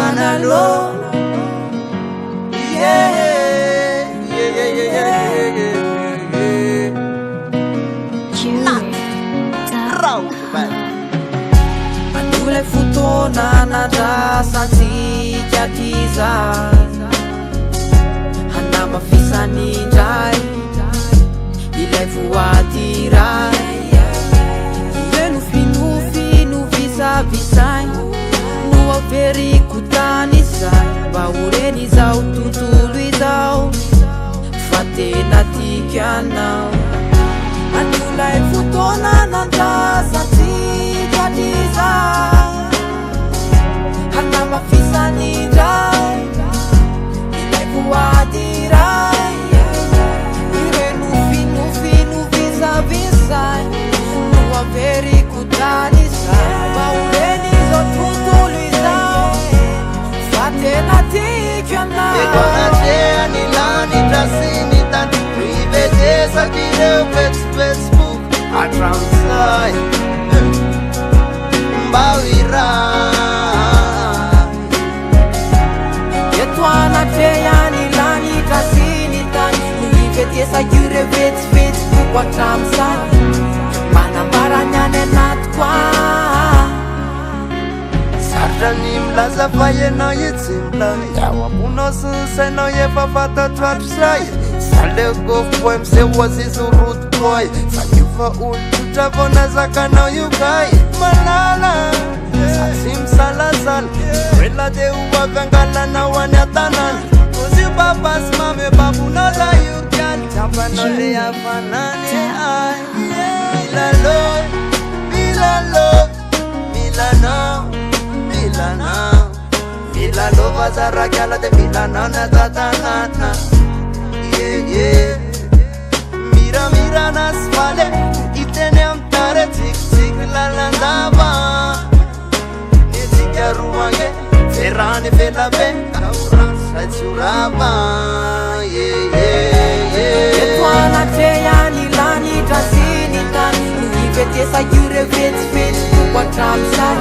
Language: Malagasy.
manalo. Manolay fotoana nandrasantsika tiza hanamafisanyindray ilay voadiray le nofinofy no visavisay no averiko tany izay mba horeny izao tontolo izao fa tena tikanao. Manolay fotoana nandrasantsika tiza hanamafisanyindray ilay voadiray ire nofinofy no visavisay no averiko tany izay mba horeny izao tontolo izao fa tena tikanao. Ekonatreany lanitra sy ny tany rivetesak'ireo Facebook hatramin'izay mba hoiray eto anatreany lanitra sy ny tany rivetesak'ireo Facebook hatramin'izay manambarany any anaty koa sarotra ny milaza fa ianao etsy milay ao ambonao sy ny sainao efa fantatro hatr'izay zalegofoboy miseho azizy rotoboy fa io fa olotra vao nazakanao io kay malala sasy misalasala oela de ho avy angalanao any an-tanana kozy io babasy mame babonao la io kialy tsampanao le hafanany ay milalôy milalôy milanao milanao milalô vazarakiala de milanao natatanana miramirana sy vale iteny amtare tsikitsiky lalandava nitsika roange verany velabe kaorasy tsy orava eto anatreany lanitra sy ny tany rivetesak'ireo Facebook hatramin'izay